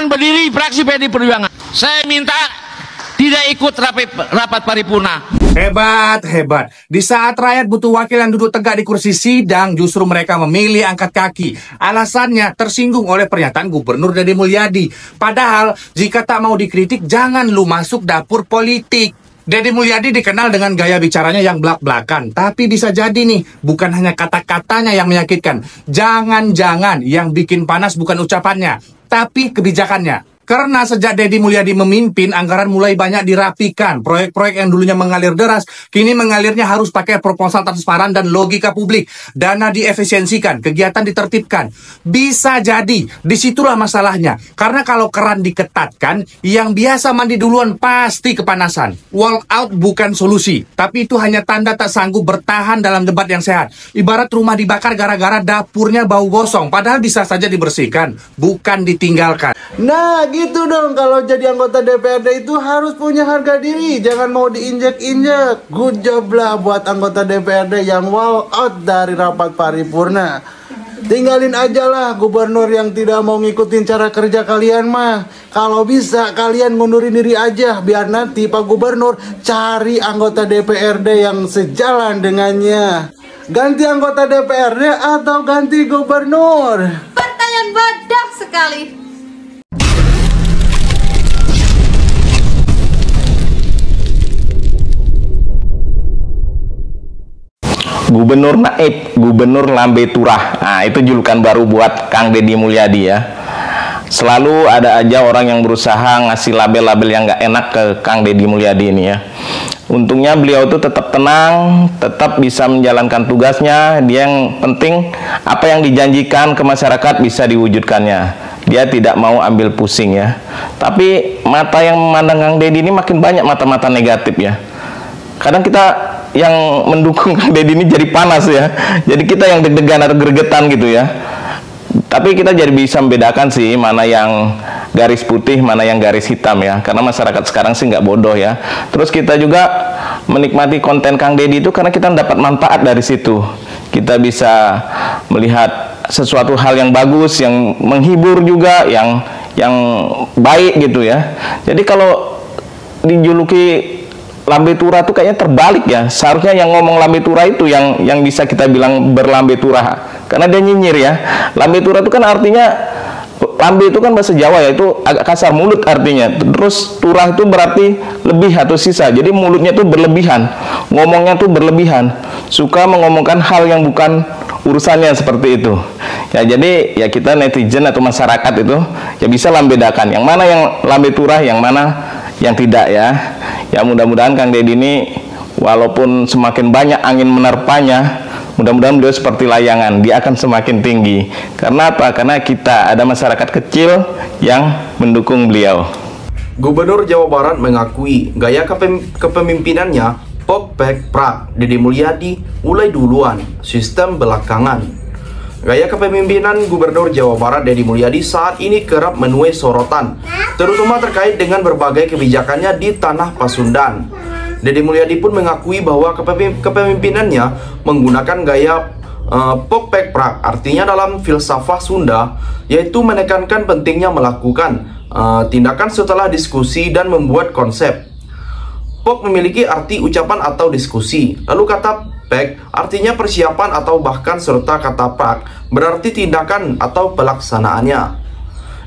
kawan-kawan berdiri fraksi PD Perjuangan, saya minta tidak ikut rapat paripurna. Hebat, hebat. Di saat rakyat butuh wakil yang duduk tegak di kursi sidang, justru mereka memilih angkat kaki. Alasannya tersinggung oleh pernyataan Gubernur Deddy Mulyadi. Padahal, jika tak mau dikritik, jangan lu masuk dapur politik. Deddy Mulyadi dikenal dengan gaya bicaranya yang blak-blakan. Tapi bisa jadi nih, bukan hanya kata-katanya yang menyakitkan. Jangan-jangan yang bikin panas bukan ucapannya, tapi kebijakannya. Karena sejak Deddy Mulyadi memimpin, anggaran mulai banyak dirapikan. Proyek-proyek yang dulunya mengalir deras, kini mengalirnya harus pakai proposal transparan dan logika publik. Dana diefisiensikan, kegiatan ditertibkan. Bisa jadi, disitulah masalahnya. Karena kalau keran diketatkan, yang biasa mandi duluan pasti kepanasan. Walk out bukan solusi, tapi itu hanya tanda tak sanggup bertahan dalam debat yang sehat. Ibarat rumah dibakar gara-gara dapurnya bau gosong, padahal bisa saja dibersihkan, bukan ditinggalkan. Nah gitu dong, kalau jadi anggota DPRD itu harus punya harga diri, jangan mau diinjek-injek. Good job lah buat anggota DPRD yang walk out dari rapat paripurna. Tinggalin aja lah gubernur yang tidak mau ngikutin cara kerja kalian mah. Kalau bisa kalian ngundurin diri aja, biar nanti Pak Gubernur cari anggota DPRD yang sejalan dengannya. Ganti anggota DPRD atau ganti gubernur? Pertanyaan badak sekali. Gubernur Naib, Gubernur Lambe Turah. Nah, itu julukan baru buat Kang Deddy Mulyadi ya. Selalu ada aja orang yang berusaha ngasih label-label yang nggak enak ke Kang Deddy Mulyadi ini ya. Untungnya beliau itu tetap tenang, tetap bisa menjalankan tugasnya. Dia yang penting apa yang dijanjikan ke masyarakat bisa diwujudkannya. Dia tidak mau ambil pusing ya. Tapi mata yang memandang Kang Deddy ini makin banyak mata-mata negatif ya. Kadang kita yang mendukung Kang Deddy ini jadi panas ya. Jadi kita yang deg-degan atau gregetan gitu ya. Tapi kita jadi bisa membedakan sih mana yang garis putih, mana yang garis hitam ya. Karena masyarakat sekarang sih nggak bodoh ya. Terus kita juga menikmati konten Kang Deddy itu karena kita dapat manfaat dari situ. Kita bisa melihat sesuatu hal yang bagus, yang menghibur juga, yang baik gitu ya. Jadi kalau dijuluki Lambe Turah tuh kayaknya terbalik ya. Seharusnya yang ngomong Lambe Turah itu yang bisa kita bilang berlambe turah. Karena dia nyinyir ya. Lambe Turah itu kan artinya, lambe itu kan bahasa Jawa ya, itu agak kasar, mulut artinya. Terus turah itu berarti lebih atau sisa. Jadi mulutnya tuh berlebihan. Ngomongnya tuh berlebihan. Suka mengomongkan hal yang bukan urusannya seperti itu. Ya jadi ya kita netizen atau masyarakat itu ya bisa lambedakan. Yang mana yang lambe turah, yang mana yang tidak ya. Ya mudah-mudahan Kang Deddy ini walaupun semakin banyak angin menerpanya, mudah-mudahan beliau seperti layangan, dia akan semakin tinggi. Karena apa? Karena kita ada masyarakat kecil yang mendukung beliau. Gubernur Jawa Barat mengakui gaya kepemimpinannya pok-pek prak. Deddy Mulyadi mulai duluan, sistem belakangan. Gaya kepemimpinan Gubernur Jawa Barat Deddy Mulyadi saat ini kerap menuai sorotan, terutama terkait dengan berbagai kebijakannya di tanah Pasundan. Deddy Mulyadi pun mengakui bahwa kepemimpinannya menggunakan gaya pok-pek prak, artinya dalam filsafah Sunda, yaitu menekankan pentingnya melakukan tindakan setelah diskusi dan membuat konsep. Pok memiliki arti ucapan atau diskusi, lalu kata pek artinya persiapan atau bahkan serta kata prak berarti tindakan atau pelaksanaannya.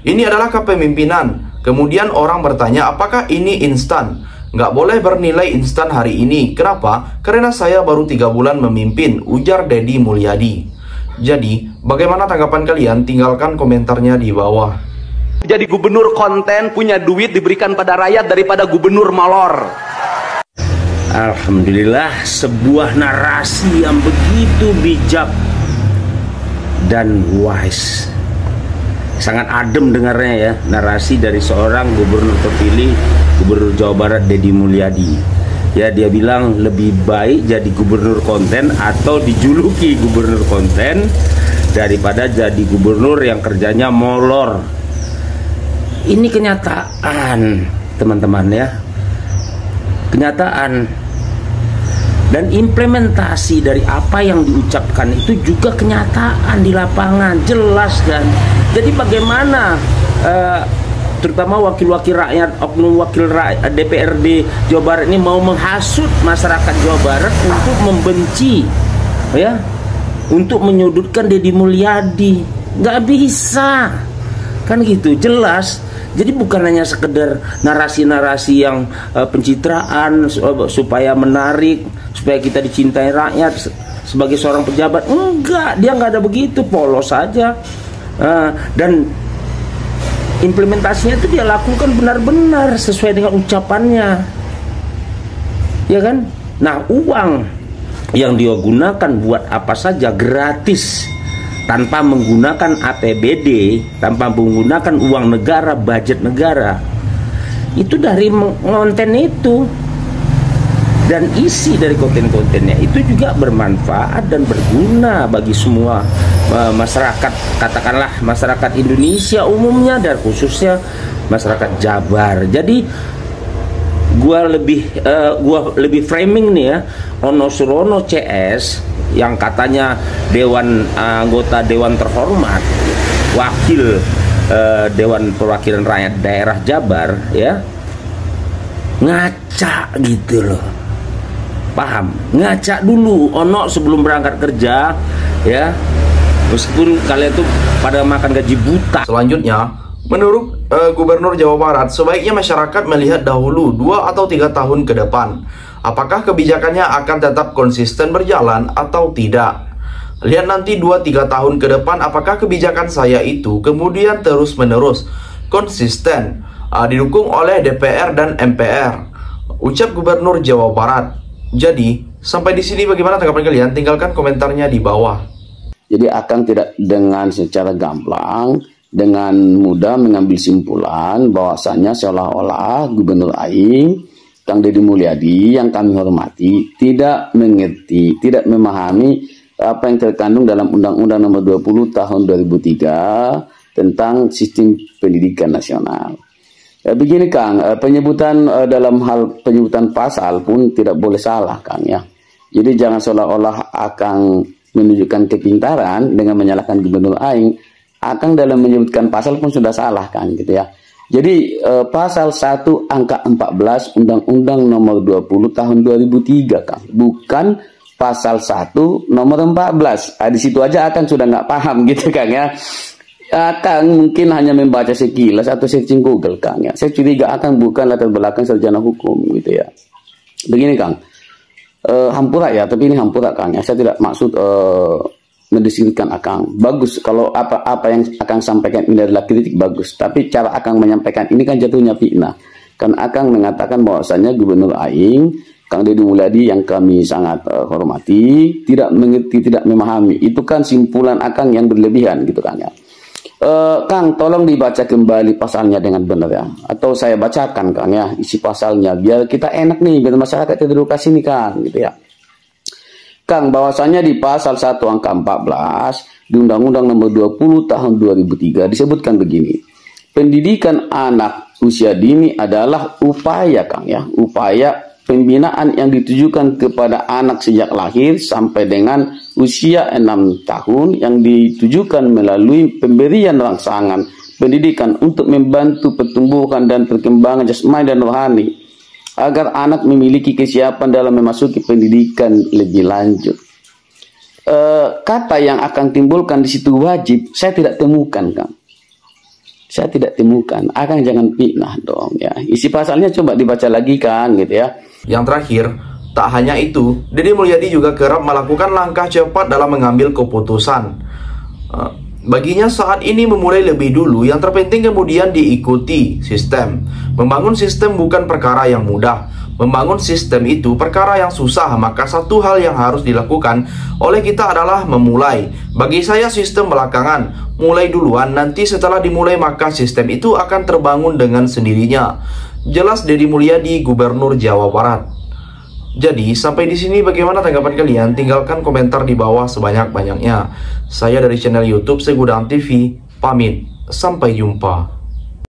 Ini adalah kepemimpinan. Kemudian orang bertanya, apakah ini instan? Nggak boleh bernilai instan hari ini. Kenapa? Karena saya baru 3 bulan memimpin, ujar Deddy Mulyadi. Jadi, bagaimana tanggapan kalian? Tinggalkan komentarnya di bawah. Jadi gubernur konten, punya duit diberikan pada rakyat daripada gubernur molor. Alhamdulillah, sebuah narasi yang begitu bijak dan wise. Sangat adem dengarnya ya, narasi dari seorang gubernur terpilih, Gubernur Jawa Barat Deddy Mulyadi. Ya, dia bilang lebih baik jadi gubernur konten atau dijuluki gubernur konten daripada jadi gubernur yang kerjanya molor. Ini kenyataan, teman-teman ya. Kenyataan. Dan implementasi dari apa yang diucapkan itu juga kenyataan di lapangan, jelas kan. Jadi bagaimana terutama wakil-wakil rakyat, oknum wakil rakyat DPRD Jawa Barat ini mau menghasut masyarakat Jawa Barat untuk membenci, ya, untuk menyudutkan Deddy Mulyadi. Nggak bisa, kan gitu, jelas. Jadi bukan hanya sekedar narasi-narasi yang pencitraan supaya menarik, supaya kita dicintai rakyat sebagai seorang pejabat. Enggak, dia nggak ada begitu, polos saja. Dan implementasinya itu dia lakukan benar-benar sesuai dengan ucapannya, ya kan? Nah, uang yang dia gunakan buat apa saja gratis, tanpa menggunakan APBD, tanpa menggunakan uang negara, budget negara, itu dari konten itu. Dan isi dari konten-kontennya itu juga bermanfaat dan berguna bagi semua masyarakat, katakanlah masyarakat Indonesia umumnya dan khususnya masyarakat Jabar. Jadi gua lebih framing nih ya, Ono Surono CS yang katanya anggota dewan terhormat, wakil Dewan Perwakilan Rakyat Daerah Jabar, ya, ngaca gitu loh. Paham? Ngaca dulu Ono sebelum berangkat kerja, ya, meskipun kalian tuh pada makan gaji buta. Selanjutnya, menurut Gubernur Jawa Barat, sebaiknya masyarakat melihat dahulu 2 atau 3 tahun ke depan, apakah kebijakannya akan tetap konsisten berjalan atau tidak. Lihat nanti 2-3 tahun ke depan apakah kebijakan saya itu kemudian terus-menerus konsisten, didukung oleh DPR dan MPR, ucap Gubernur Jawa Barat. Jadi, sampai di sini bagaimana tanggapan kalian? Tinggalkan komentarnya di bawah. Jadi Akang tidak dengan secara gamblang, dengan mudah mengambil simpulan bahwasanya seolah-olah Gubernur Aing, Kang Deddy Mulyadi yang kami hormati, tidak mengerti, tidak memahami apa yang terkandung dalam Undang-Undang Nomor 20 Tahun 2003 tentang Sistem Pendidikan Nasional. Begini Kang, penyebutan dalam hal penyebutan pasal pun tidak boleh salah Kang, ya. Jadi jangan seolah-olah Akang menunjukkan kepintaran dengan menyalahkan Gubernur Aing. Akang dalam menyebutkan pasal pun sudah salah Kang, gitu ya. Jadi pasal 1 angka 14 Undang-Undang Nomor 20 Tahun 2003 Kang, bukan pasal 1 nomor 14. Di situ aja Akang sudah nggak paham gitu Kang, ya. Akang mungkin hanya membaca sekilas atau searching Google Kang, ya. Saya curiga Akang bukan latar belakang sarjana hukum gitu ya. Begini Kang, hampura ya, tapi ini hampura Kang, ya. Saya tidak maksud mendiskusikan Akang. Bagus kalau apa yang Akang sampaikan ini adalah kritik, bagus. Tapi cara Akang menyampaikan ini kan jatuhnya fitnah. Kan Akang mengatakan bahwasanya Gubernur Aing, Kang Deddy Mulyadi yang kami sangat hormati, tidak mengerti, tidak memahami. Itu kan simpulan Akang yang berlebihan gitu Kang, ya. Kang, tolong dibaca kembali pasalnya dengan benar ya. Atau saya bacakan Kang, ya, isi pasalnya biar kita enak nih, biar masyarakat edukasi nih Kang, gitu ya. Kang, bahwasanya di pasal 1 angka 14 di Undang-Undang Nomor 20 Tahun 2003 disebutkan begini. Pendidikan anak usia dini adalah upaya Kang, ya, upaya pembinaan yang ditujukan kepada anak sejak lahir sampai dengan usia 6 tahun yang ditujukan melalui pemberian rangsangan pendidikan untuk membantu pertumbuhan dan perkembangan jasmani dan rohani agar anak memiliki kesiapan dalam memasuki pendidikan lebih lanjut. Kata yang akan timbulkan di situ wajib saya tidak temukan Kang. Saya tidak temukan. Akang jangan fitnah dong, ya. Isi pasalnya coba dibaca lagi Kang, gitu ya. Yang terakhir, tak hanya itu, Deddy Mulyadi juga kerap melakukan langkah cepat dalam mengambil keputusan. Baginya saat ini memulai lebih dulu, yang terpenting kemudian diikuti sistem. Membangun sistem bukan perkara yang mudah. Membangun sistem itu perkara yang susah, maka satu hal yang harus dilakukan oleh kita adalah memulai. Bagi saya sistem belakangan, mulai duluan, nanti setelah dimulai maka sistem itu akan terbangun dengan sendirinya. Jelas Deddy Mulyadi, Gubernur Jawa Barat. Jadi sampai di sini bagaimana tanggapan kalian? Tinggalkan komentar di bawah sebanyak-banyaknya. Saya dari channel YouTube Segudang TV pamit. Sampai jumpa.